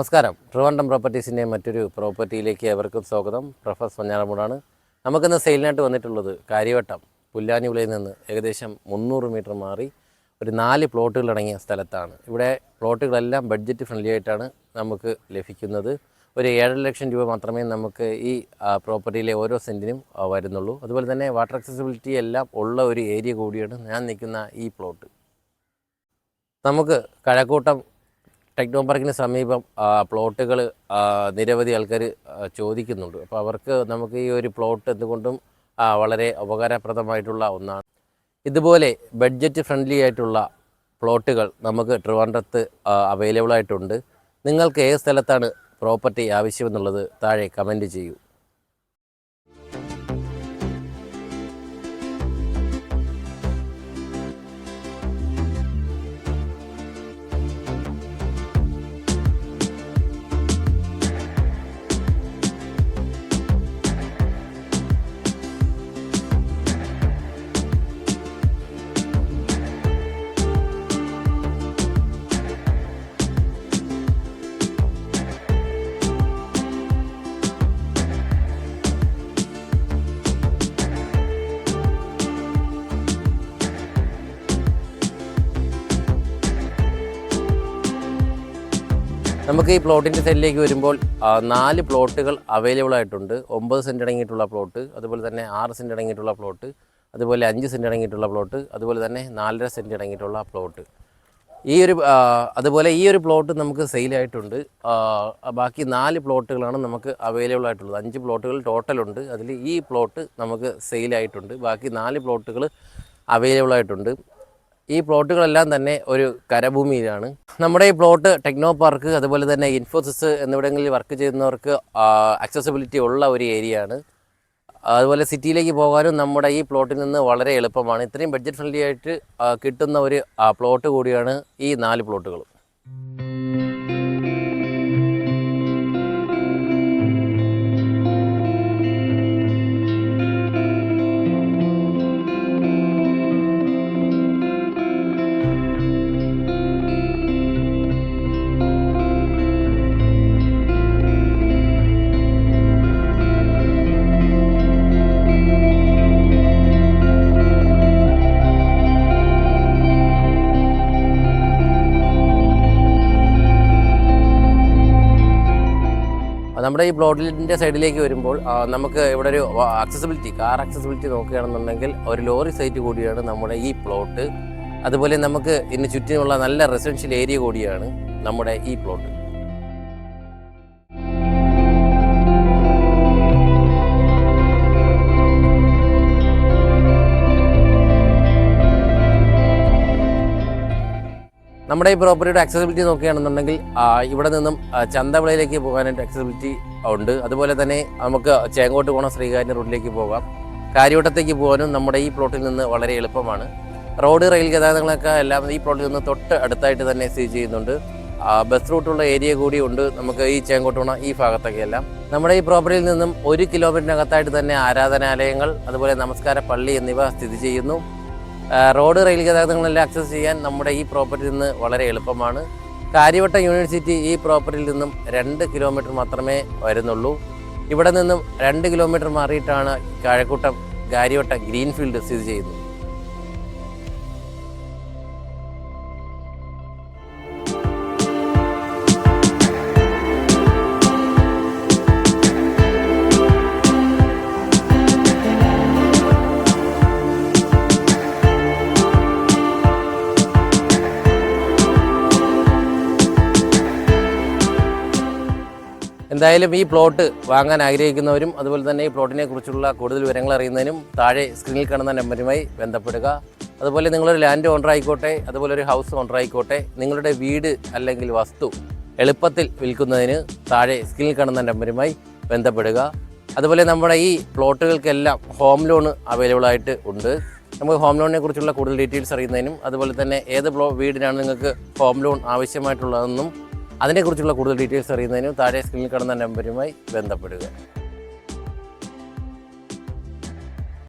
നമസ്കാരം. ട്രിവാൻഡ്രം പ്രോപ്പർട്ടീസിൻ്റെ മറ്റൊരു പ്രോപ്പർട്ടിയിലേക്ക് ഏവർക്കും സ്വാഗതം. പ്രൊഫസർ സഞ്ഞാറമൂടാണ്. നമുക്കിന്ന് സെയിലിനായിട്ട് വന്നിട്ടുള്ളത് കാര്യവട്ടം പുല്ലാനിവിളയിൽ നിന്ന് ഏകദേശം 300 മീറ്റർ മാറി ഒരു 4 പ്ലോട്ടുകളടങ്ങിയ സ്ഥലത്താണ്. ഇവിടെ പ്ലോട്ടുകളെല്ലാം ബഡ്ജറ്റ് ഫ്രണ്ട്ലി ആയിട്ടാണ് നമുക്ക് ലഭിക്കുന്നത്. ഒരു 7 ലക്ഷം രൂപ മാത്രമേ നമുക്ക് ഈ പ്രോപ്പർട്ടിയിലെ ഓരോ സെൻറ്റിനും വരുന്നുള്ളൂ. അതുപോലെ തന്നെ വാട്ടർ അക്സസിബിലിറ്റി എല്ലാം ഉള്ള ഒരു ഏരിയ കൂടിയാണ് ഞാൻ നിൽക്കുന്ന ഈ പ്ലോട്ട്. നമുക്ക് കഴക്കൂട്ടം ടെക്നോ പാർക്കിന് സമീപം പ്ലോട്ടുകൾ നിരവധി ആൾക്കാർ ചോദിക്കുന്നുണ്ട്. അപ്പോൾ അവർക്ക് നമുക്ക് ഈ ഒരു പ്ലോട്ട് എന്തുകൊണ്ടും വളരെ ഉപകാരപ്രദമായിട്ടുള്ള ഒന്നാണ്. ഇതുപോലെ ബഡ്ജറ്റ് ഫ്രണ്ട്ലി ആയിട്ടുള്ള പ്ലോട്ടുകൾ നമുക്ക് ട്രിവാൻഡ്രത്ത് അവൈലബിൾ ആയിട്ടുണ്ട്. നിങ്ങൾക്ക് ഏത് സ്ഥലത്താണ് പ്രോപ്പർട്ടി ആവശ്യമെന്നുള്ളത് താഴെ കമൻറ്റ് ചെയ്യൂ. നമുക്ക് ഈ പ്ലോട്ടിൻ്റെ സൈഡിലേക്ക് വരുമ്പോൾ 4 പ്ലോട്ടുകൾ അവൈലബിൾ ആയിട്ടുണ്ട്. 9 സെൻറ്റ് അടങ്ങിയിട്ടുള്ള പ്ലോട്ട്, അതുപോലെ തന്നെ 6 സെൻറ്റ് അടങ്ങിയിട്ടുള്ള പ്ലോട്ട്, അതുപോലെ 5 സെൻറ്റ് അടങ്ങിയിട്ടുള്ള പ്ലോട്ട്, അതുപോലെ തന്നെ 4.5 സെൻറ്റ് അടങ്ങിയിട്ടുള്ള പ്ലോട്ട്. അതുപോലെ ഈ ഒരു പ്ലോട്ട് നമുക്ക് സെയിലായിട്ടുണ്ട്. ബാക്കി 4 പ്ലോട്ടുകളാണ് നമുക്ക് അവൈലബിൾ ആയിട്ടുള്ളത്. 5 പ്ലോട്ടുകൾ ടോട്ടലുണ്ട്. അതിൽ ഈ പ്ലോട്ട് നമുക്ക് സെയിലായിട്ടുണ്ട്. ബാക്കി 4 പ്ലോട്ടുകൾ അവൈലബിൾ ആയിട്ടുണ്ട്. ഈ പ്ലോട്ടുകളെല്ലാം തന്നെ ഒരു കരഭൂമിയിലാണ്. നമ്മുടെ ഈ പ്ലോട്ട് ടെക്നോ പാർക്ക്, അതുപോലെ തന്നെ ഇൻഫോസിസ് എന്നിവിടങ്ങളിൽ വർക്ക് ചെയ്യുന്നവർക്ക് അക്സസിബിലിറ്റി ഉള്ള ഒരു ഏരിയ ആണ്. അതുപോലെ സിറ്റിയിലേക്ക് പോകാനും നമ്മുടെ ഈ പ്ലോട്ടിൽ നിന്ന് വളരെ എളുപ്പമാണ്. ഇത്രയും ബഡ്ജറ്റ് ഫ്രണ്ട്ലി ആയിട്ട് കിട്ടുന്ന ഒരു പ്ലോട്ട് കൂടിയാണ് ഈ 4 പ്ലോട്ടുകൾ. നമ്മുടെ ഈ പ്ലോട്ടിൻ്റെ സൈഡിലേക്ക് വരുമ്പോൾ നമുക്ക് ഇവിടെ ഒരു കാർ അക്സസിബിലിറ്റി നോക്കുകയാണെന്നുണ്ടെങ്കിൽ ഒരു ലോറി സൈറ്റ് കൂടിയാണ് നമ്മുടെ ഈ പ്ലോട്ട്. അതുപോലെ നമുക്ക് ഇതിന് ചുറ്റിനുള്ള നല്ല റെസിഡൻഷ്യൽ ഏരിയ കൂടിയാണ് നമ്മുടെ ഈ പ്ലോട്ട്. നമ്മുടെ ഈ പ്രോപ്പർട്ടിയുടെ അക്സസിബിലിറ്റി നോക്കുകയാണെന്നുണ്ടെങ്കിൽ ഇവിടെ നിന്നും ചന്തവിളയിലേക്ക് പോകാനായിട്ട് അക്സസിബിലിറ്റി ഉണ്ട്. അതുപോലെ തന്നെ നമുക്ക് ചേങ്കോട്ട് പോകണ ശ്രീകാര്യം റോഡിലേക്ക് പോകാം. കാര്യവട്ടത്തേക്ക് പോകാനും നമ്മുടെ ഈ പ്ലോട്ടിൽ നിന്ന് വളരെ എളുപ്പമാണ്. റോഡ്, റെയിൽ ഗതാഗതങ്ങളൊക്കെ എല്ലാം ഈ പ്ലോട്ടിൽ നിന്ന് തൊട്ട് അടുത്തായിട്ട് തന്നെ സ്ഥിതി ചെയ്യുന്നുണ്ട്. ബസ് റൂട്ടുള്ള ഏരിയ കൂടി ഉണ്ട് നമുക്ക് ഈ ചേങ്കോട്ട് പോകണ ഈ ഭാഗത്തൊക്കെ എല്ലാം. നമ്മുടെ ഈ പ്രോപ്പർട്ടിയിൽ നിന്നും 1 കിലോമീറ്ററിനകത്തായിട്ട് തന്നെ ആരാധനാലയങ്ങൾ, അതുപോലെ നമസ്കാര പള്ളി എന്നിവ സ്ഥിതി ചെയ്യുന്നു. റോഡ്, റെയിൽ ഗതാഗതങ്ങളെല്ലാം ആക്സസ് ചെയ്യാൻ നമ്മുടെ ഈ പ്രോപ്പർട്ടിയിൽ നിന്ന് വളരെ എളുപ്പമാണ്. കാര്യവട്ടം യൂണിവേഴ്സിറ്റി ഈ പ്രോപ്പർട്ടിയിൽ നിന്നും 2 കിലോമീറ്റർ മാത്രമേ വരുന്നുള്ളൂ. ഇവിടെ നിന്നും 2 കിലോമീറ്റർ മാറിയിട്ടാണ് കഴക്കൂട്ടം കാര്യവട്ടം ഗ്രീൻഫീൽഡ് സ്ഥിതി ചെയ്യുന്നത്. എന്തായാലും ഈ പ്ലോട്ട് വാങ്ങാൻ ആഗ്രഹിക്കുന്നവരും അതുപോലെ തന്നെ ഈ പ്ലോട്ടിനെ കുറിച്ചുള്ള കൂടുതൽ വിവരങ്ങൾ അറിയുന്നതിനും താഴെ സ്ക്രീനിൽ കാണുന്ന നമ്പറുമായി ബന്ധപ്പെടുക. അതുപോലെ നിങ്ങളൊരു ലാൻഡ് ഓണർ ആയിക്കോട്ടെ, അതുപോലെ ഒരു ഹൗസ് ഓണർ ആയിക്കോട്ടെ, നിങ്ങളുടെ വീട് അല്ലെങ്കിൽ വസ്തു എളുപ്പത്തിൽ വിൽക്കുന്നതിന് താഴെ സ്ക്രീനിൽ കാണുന്ന നമ്പറുമായി ബന്ധപ്പെടുക. അതുപോലെ നമ്മുടെ ഈ പ്ലോട്ടുകൾക്കെല്ലാം ഹോം ലോൺ അവൈലബിൾ ആയിട്ട് ഉണ്ട്. നമുക്ക് ഹോം ലോണിനെ കുറിച്ചുള്ള കൂടുതൽ ഡീറ്റെയിൽസ് അറിയുന്നതിനും അതുപോലെ തന്നെ ഏത് വീടിനാണ് നിങ്ങൾക്ക് ഹോം ലോൺ ആവശ്യമായിട്ടുള്ളതെന്നും അതിനെക്കുറിച്ചുള്ള കൂടുതൽ ഡീറ്റെയിൽസ് അറിയുന്നതിനും താഴെ സ്ക്രീനിൽ കാണുന്ന നമ്പറുമായി ബന്ധപ്പെടുക.